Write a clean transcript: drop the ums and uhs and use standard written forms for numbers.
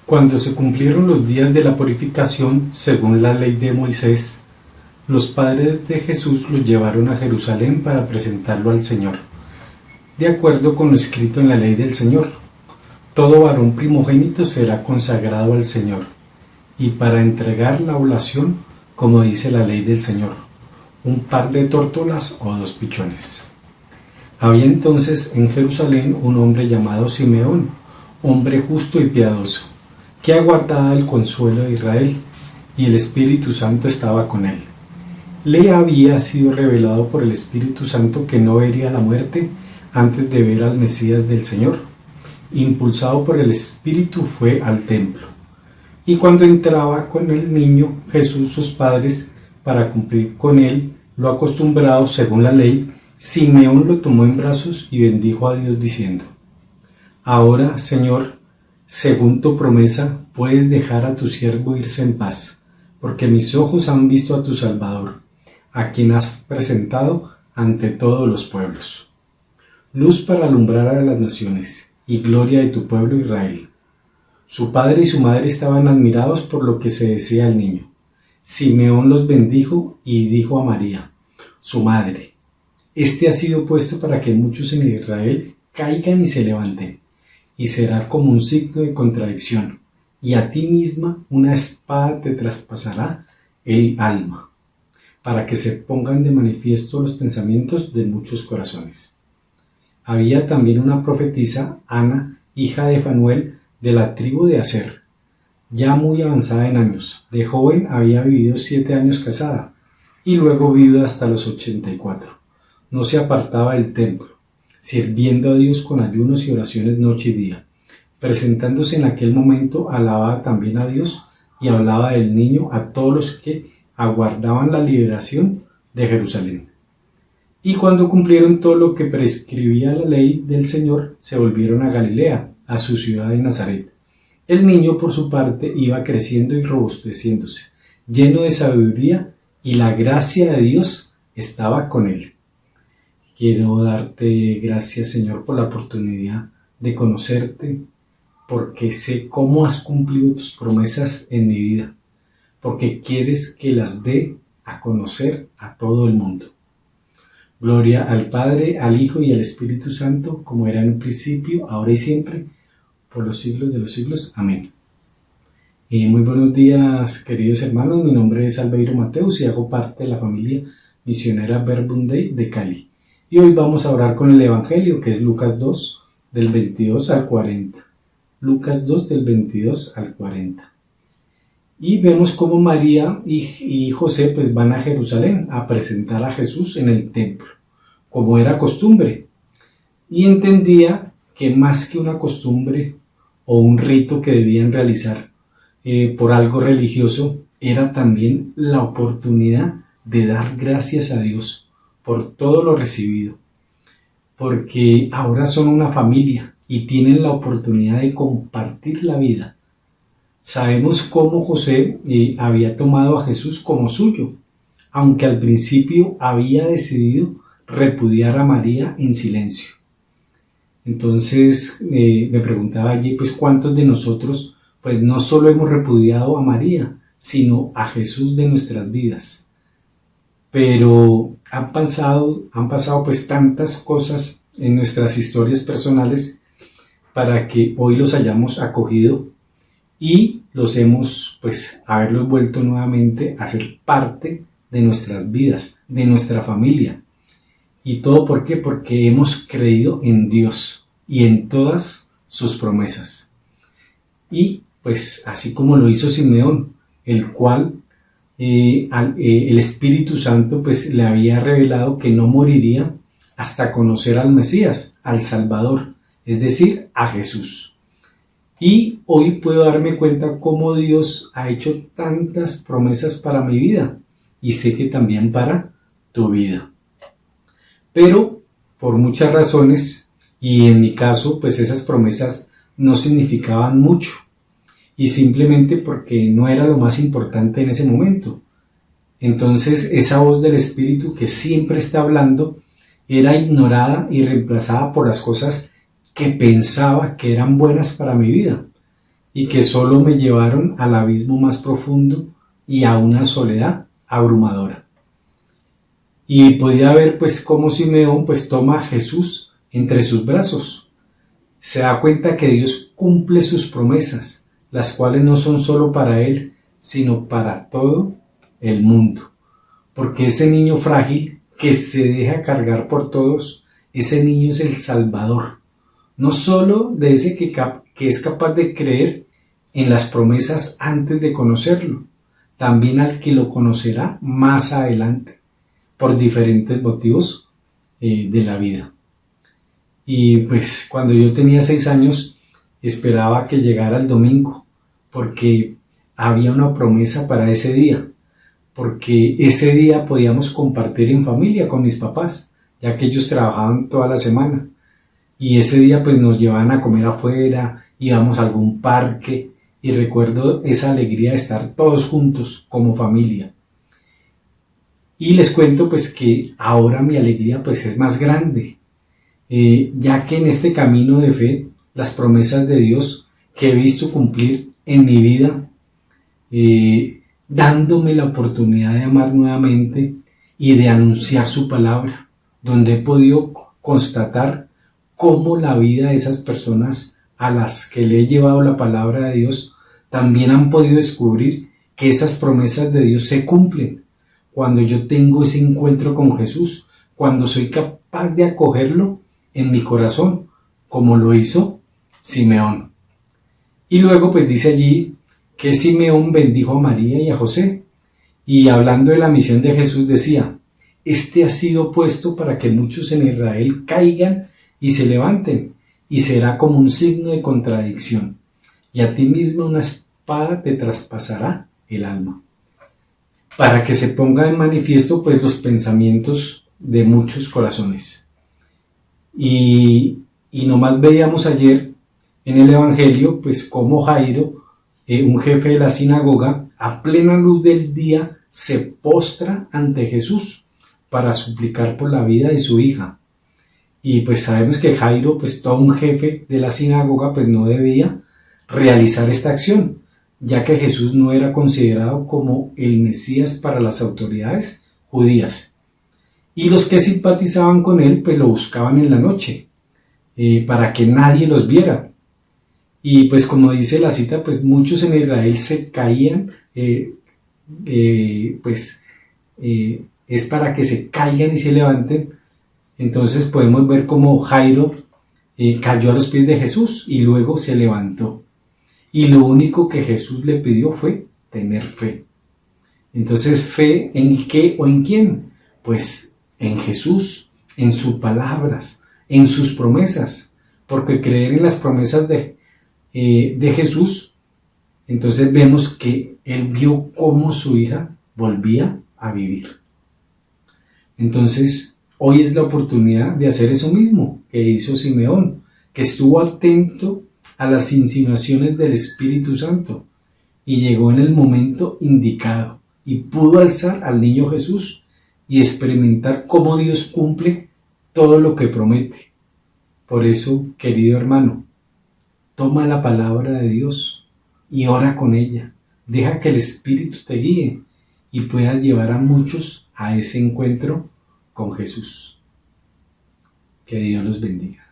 Cuando se cumplieron los días de la purificación, según la ley de Moisés, los padres de Jesús lo llevaron a Jerusalén para presentarlo al Señor, de acuerdo con lo escrito en la ley del Señor. Todo varón primogénito será consagrado al Señor, y para entregar la oblación, como dice la ley del Señor, un par de tórtolas o 2 pichones. Había entonces en Jerusalén un hombre llamado Simeón, hombre justo y piadoso, que aguardaba el consuelo de Israel, y el Espíritu Santo estaba con él. Le había sido revelado por el Espíritu Santo que no vería la muerte antes de ver al Mesías del Señor. Impulsado por el Espíritu fue al templo. Y cuando entraba con el niño Jesús, sus padres, para cumplir con él lo acostumbrado según la ley, Simeón lo tomó en brazos y bendijo a Dios diciendo: Ahora, Señor, según tu promesa, puedes dejar a tu siervo irse en paz, porque mis ojos han visto a tu Salvador, a quien has presentado ante todos los pueblos, luz para alumbrar a las naciones y gloria de tu pueblo Israel. Su padre y su madre estaban admirados por lo que se decía al niño. Simeón los bendijo y dijo a María, su madre: Este ha sido puesto para que muchos en Israel caigan y se levanten, y será como un signo de contradicción, y a ti misma una espada te traspasará el alma, para que se pongan de manifiesto los pensamientos de muchos corazones. Había también una profetisa, Ana, hija de Fanuel, de la tribu de Aser, ya muy avanzada en años. De joven había vivido 7 años casada, y luego viuda hasta los 84. No se apartaba del templo, sirviendo a Dios con ayunos y oraciones noche y día. Presentándose en aquel momento, alababa también a Dios y hablaba del niño a todos los que aguardaban la liberación de Jerusalén. Y cuando cumplieron todo lo que prescribía la ley del Señor, se volvieron a Galilea, a su ciudad de Nazaret. El niño, por su parte, iba creciendo y robusteciéndose, lleno de sabiduría, y la gracia de Dios estaba con él. Quiero darte gracias, Señor, por la oportunidad de conocerte, porque sé cómo has cumplido tus promesas en mi vida, porque quieres que las dé a conocer a todo el mundo. Gloria al Padre, al Hijo y al Espíritu Santo, como era en un principio, ahora y siempre, por los siglos de los siglos. Amén. Muy buenos días, queridos hermanos. Mi nombre es Albeiro Mateus y hago parte de la familia misionera Verbum Dei de Cali. Y hoy vamos a orar con el Evangelio, que es Lucas 2, del 22 al 40. Lucas 2, del 22 al 40. Y vemos cómo María y José pues van a Jerusalén a presentar a Jesús en el templo, como era costumbre. Y entendía que más que una costumbre o un rito que debían realizar por algo religioso, era también la oportunidad de dar gracias a Dios por todo lo recibido, porque ahora son una familia y tienen la oportunidad de compartir la vida. Sabemos cómo José había tomado a Jesús como suyo, aunque al principio había decidido repudiar a María en silencio. Entonces me preguntaba allí, pues ¿cuántos de nosotros pues no solo hemos repudiado a María, sino a Jesús de nuestras vidas? Pero han pasado pues tantas cosas en nuestras historias personales para que hoy los hayamos acogido y los hemos pues haberlos vuelto nuevamente a ser parte de nuestras vidas, de nuestra familia. ¿Y todo por qué? Porque hemos creído en Dios y en todas sus promesas. Y pues así como lo hizo Simeón, el cual el Espíritu Santo pues le había revelado que no moriría hasta conocer al Mesías, al Salvador, es decir, a Jesús. Y hoy puedo darme cuenta cómo Dios ha hecho tantas promesas para mi vida y sé que también para tu vida. Pero por muchas razones, y en mi caso pues esas promesas no significaban mucho, y simplemente porque no era lo más importante en ese momento. Entonces esa voz del Espíritu que siempre está hablando era ignorada y reemplazada por las cosas que pensaba que eran buenas para mi vida. y que solo me llevaron al abismo más profundo y a una soledad abrumadora. Y podía ver pues cómo Simeón pues toma a Jesús entre sus brazos. Se da cuenta que Dios cumple sus promesas, las cuales no son solo para él, sino para todo el mundo. Porque ese niño frágil que se deja cargar por todos, ese niño es el Salvador. No solo de ese que es capaz de creer en las promesas antes de conocerlo, también al que lo conocerá más adelante, por diferentes motivos de la vida. Y pues cuando yo tenía 6 años, esperaba que llegara el domingo, porque había una promesa para ese día, porque ese día podíamos compartir en familia con mis papás, ya que ellos trabajaban toda la semana. Y ese día pues nos llevaban a comer afuera, íbamos a algún parque, y recuerdo esa alegría de estar todos juntos como familia. Y les cuento pues que ahora mi alegría pues es más grande, ya que en este camino de fe, las promesas de Dios que he visto cumplir en mi vida, dándome la oportunidad de amar nuevamente y de anunciar su palabra, donde he podido constatar cómo la vida de esas personas a las que le he llevado la palabra de Dios también han podido descubrir que esas promesas de Dios se cumplen cuando yo tengo ese encuentro con Jesús, cuando soy capaz de acogerlo en mi corazón, como lo hizo Simeón. Y luego pues dice allí que Simeón bendijo a María y a José, y hablando de la misión de Jesús decía: este ha sido puesto para que muchos en Israel caigan y se levanten, y será como un signo de contradicción, y a ti mismo una espada te traspasará el alma, para que se ponga en manifiesto pues los pensamientos de muchos corazones. Y nomás veíamos ayer en el Evangelio pues cómo Jairo, un jefe de la sinagoga, a plena luz del día se postra ante Jesús para suplicar por la vida de su hija. Y pues sabemos que Jairo, pues todo un jefe de la sinagoga, pues no debía realizar esta acción, ya que Jesús no era considerado como el Mesías para las autoridades judías. Y los que simpatizaban con él, pues lo buscaban en la noche, para que nadie los viera. Y pues como dice la cita, pues muchos en Israel se caían, es para que se caigan y se levanten. Entonces podemos ver cómo Jairo cayó a los pies de Jesús y luego se levantó. Y lo único que Jesús le pidió fue tener fe. Entonces, ¿fe en qué o en quién? Pues en Jesús, en sus palabras, en sus promesas. Porque creer en las promesas de Jesús, entonces vemos que él vio cómo su hija volvía a vivir. Entonces, hoy es la oportunidad de hacer eso mismo que hizo Simeón, que estuvo atento a las insinuaciones del Espíritu Santo y llegó en el momento indicado y pudo alzar al niño Jesús y experimentar cómo Dios cumple todo lo que promete. Por eso, querido hermano, toma la palabra de Dios y ora con ella. Deja que el Espíritu te guíe y puedas llevar a muchos a ese encuentro con Jesús. Que Dios los bendiga.